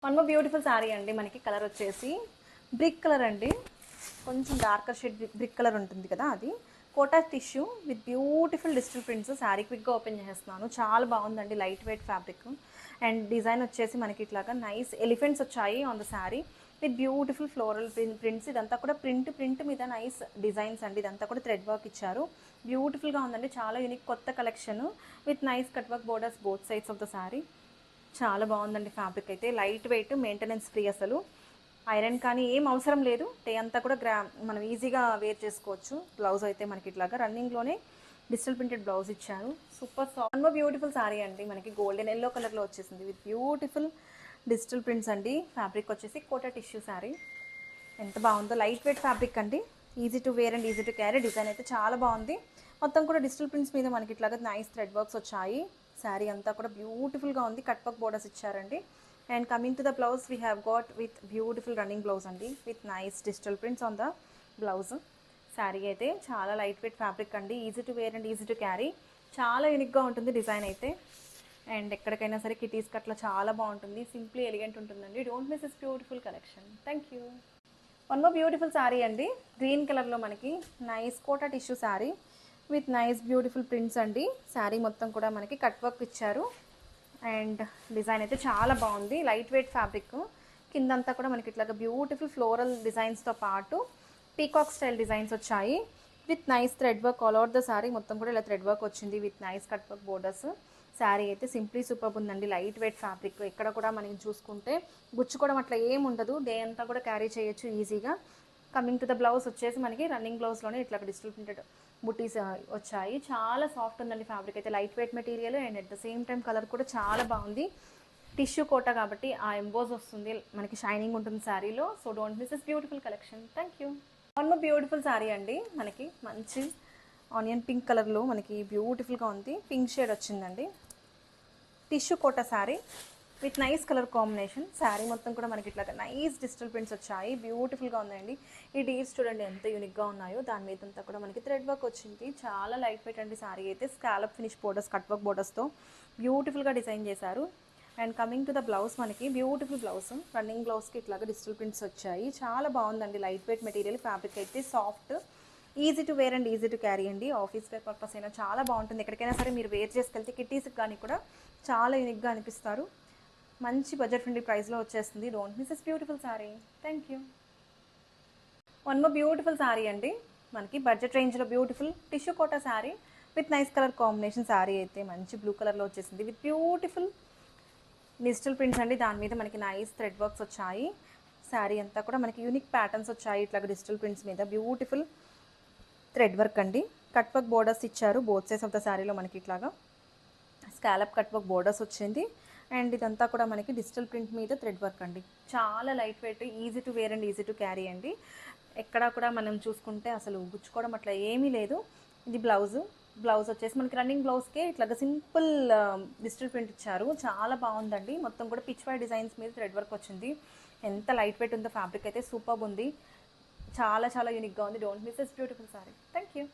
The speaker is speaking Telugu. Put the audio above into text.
వన్ మోర్ బ్యూటిఫుల్ శారీ అండి. మనకి కలర్ వచ్చేసి బ్రిక్ కలర్ అండి. కొంచెం డార్కర్ షేడ్ బ్రిక్ కలర్ ఉంటుంది కదా, అది Kota tissue with beautiful digital prints. Sari క్విక్గా ఓపెన్ చేస్తున్నాను. చాలా బాగుందండి, light weight fabric. And design వచ్చేసి మనకి ఇట్లాగా నైస్ ఎలిఫెంట్స్ వచ్చాయి on the sari with beautiful floral prints. ఇదంతా కూడా ప్రింట్ మీద నైస్ డిజైన్స్ అండి. ఇదంతా కూడా థ్రెడ్ వర్క్ ఇచ్చారు. బ్యూటిఫుల్గా ఉందండి, చాలా యూనిక్ కొత్త collection with nice cut work borders both sides of the sari. చాలా బాగుందండి ఫ్యాబ్రిక్ అయితే, లైట్ వెయిట్, మెయింటెనెన్స్ ఫ్రీ. అసలు ఐరన్ కానీ ఏం అవసరం లేదు. డే అంతా కూడా మనం ఈజీగా వేర్ చేసుకోవచ్చు. బ్లౌజ్ అయితే మనకి ఇట్లాగా రన్నింగ్లోనే డిజిటల్ ప్రింటెడ్ బ్లౌజ్ ఇచ్చారు. సూపర్ సాఫ్ట్ బ్యూటిఫుల్ శారీ అండి. మనకి గోల్డెన్ ఎల్లో కలర్లో వచ్చేసింది విత్ బ్యూటిఫుల్ డిజిటల్ ప్రింట్స్ అండి. ఫ్యాబ్రిక్ వచ్చేసి కోటా టిష్యూ శారీ. ఎంత బాగుందో, లైట్ వెయిట్ ఫ్యాబ్రిక్ అండి. Easy to wear and easy to carry. Design అయితే చాలా బాగుంది. మొత్తం కూడా డిజిటల్ ప్రింట్స్ మీద మనకి ఇట్లాగా నైస్ థ్రెడ్ వర్క్స్ వచ్చాయి. శారీ అంతా కూడా బ్యూటిఫుల్గా ఉంది. కట్ వర్క్ బోర్డర్స్ ఇచ్చారండి. And coming to the blouse we have got with beautiful running blouse అండి with nice digital prints on the blouse. Sari అయితే చాలా లైట్ వెయిట్ ఫ్యాబ్రిక్ అండి. Easy to wear and easy to carry. చాలా యూనిక్గా ఉంటుంది డిజైన్ అయితే. అండ్ ఎక్కడికైనా సరే కిటీస్కి అట్లా చాలా బాగుంటుంది. సింప్లీ ఎలిగెంట్ ఉంటుందండి. Don't miss this beautiful collection. Thank you. One more beautiful sari అండి. గ్రీన్ కలర్లో మనకి nice Kota tissue sari with nice beautiful prints అండి. శారీ మొత్తం కూడా మనకి కట్ వర్క్ ఇచ్చారు. అండ్ డిజైన్ అయితే చాలా బాగుంది, లైట్ వెయిట్ ఫ్యాబ్రిక్. కిందంతా కూడా మనకి ఇట్లాగా బ్యూటిఫుల్ ఫ్లోరల్ డిజైన్స్తో పాటు పీకాక్ స్టైల్ డిజైన్స్ వచ్చాయి with nice thread work all over the sari. మొత్తం కూడా ఇలా థ్రెడ్ వర్క్ వచ్చింది with nice cut work borders. Sari అయితే సింప్లీ సూపర్ ఉందండి, లైట్ వెయిట్ ఫ్యాబ్రిక్. ఎక్కడ కూడా మనం చూసుకుంటే గుచ్చుకోవడం అట్లా ఏం ఉండదు. డే అంతా కూడా క్యారీ చేయొచ్చు ఈజీగా. కమింగ్ టు ద బ్లౌజ్ వచ్చేసి మనకి రన్నింగ్ బ్లౌజ్లోనే ఇట్లా డిజిటల్ ప్రింటెడ్ బుటీస్ వచ్చాయి. చాలా సాఫ్ట్ ఉందండి ఫ్యాబ్రిక్ అయితే, light weight material. And at the same time colour కూడా చాలా బాగుంది. టిష్యూ కోట కాబట్టి ఆ ఎంబోజ్ వస్తుంది, మనకి షైనింగ్ ఉంటుంది శారీలో. So don't miss this beautiful collection. Thank you. One more beautiful sari అండి. మనకి మంచి ఆనియన్ పింక్ కలర్లో మనకి బ్యూటిఫుల్గా ఉంది. పింక్ షేడ్ వచ్చిందండి. Tissue Kota sari with nice colour combination. Sari మొత్తం కూడా మనకి ఇట్లా నైస్ డిజిటల్ ప్రింట్స్ వచ్చాయి. బ్యూటిఫుల్గా ఉన్నాయండి. ఈ డీల్స్ చూడండి ఎంత యూనిక్గా ఉన్నాయో. దాని మీద అంతా కూడా మనకి థ్రెడ్ వర్క్ వచ్చింది. చాలా లైట్ వెయిట్ అండి. శారీ అయితే scallop finish borders, cut work బోర్డర్స్తో బ్యూటిఫుల్గా డిజైన్ చేశారు. And coming to the blouse మనకి బ్యూటిఫుల్ బ్లౌజ్. రన్నింగ్ బ్లౌజ్కి ఇట్లాగా డిజిటల్ ప్రింట్స్ వచ్చాయి. చాలా బాగుందండి, లైట్ వెయిట్ మెటీరియల్. ఫ్యాబ్రిక్ అయితే soft, easy to wear and easy to carry అండి. ఆఫీస్ వేర్ పర్పస్ అయినా చాలా బాగుంటుంది. ఎక్కడికైనా సరే మీరు వేర్ చేసుకెళ్తే కిట్టీస్కి కానీ కూడా చాలా యూనిక్గా అనిపిస్తారు. మంచి బడ్జెట్ ఫ్రెండ్లీ ప్రైస్లో వచ్చేస్తుంది. Don't miss this beautiful sari. Thank you. One more beautiful sari అండి. మనకి బడ్జెట్ రేంజ్లో beautiful tissue Kota sari with nice colour combination. Sari అయితే మంచి బ్లూ కలర్లో వచ్చేసింది విత్ బ్యూటిఫుల్ డిజిటల్ ప్రింట్స్ అండి. దాని మీద మనకి నైస్ థ్రెడ్ వర్క్స్ వచ్చాయి. శారీ అంతా కూడా మనకి యూనిక్ ప్యాటర్న్స్ వచ్చాయి ఇట్లా డిజిటల్ ప్రింట్స్ మీద. బ్యూటిఫుల్ థ్రెడ్ వర్క్ అండి. కట్ వర్క్ బోర్డర్స్ ఇచ్చారు బోత్ సైడ్స్ ఆఫ్ ద శారీలో. మనకి ఇట్లాగా స్కాలప్ కట్ వర్క్ బోర్డర్స్ వచ్చింది. అండ్ ఇదంతా కూడా మనకి డిజిటల్ ప్రింట్ మీద థ్రెడ్ వర్క్ అండి. చాలా light weight, easy to wear and easy to carry అండి. ఎక్కడా కూడా మనం చూసుకుంటే అసలు గుచ్చుకోవడం అట్లా ఏమీ లేదు. ఇది బ్లౌజ్ వచ్చేసి మనకి రన్నింగ్ బ్లౌజ్కే ఇట్లాగా సింపుల్ డిజిటల్ ప్రింట్ ఇచ్చారు. చాలా బాగుందండి. మొత్తం కూడా పిచ్ వై డిజైన్స్ మీద థ్రెడ్ వర్క్ వచ్చింది. ఎంత లైట్ వెయిట్ ఉందో ఫ్యాబ్రిక్ అయితే, సూపర్ ఉంది. చాలా చాలా యూనిక్గా ఉంది. Don't miss this beautiful sorry. Thank you.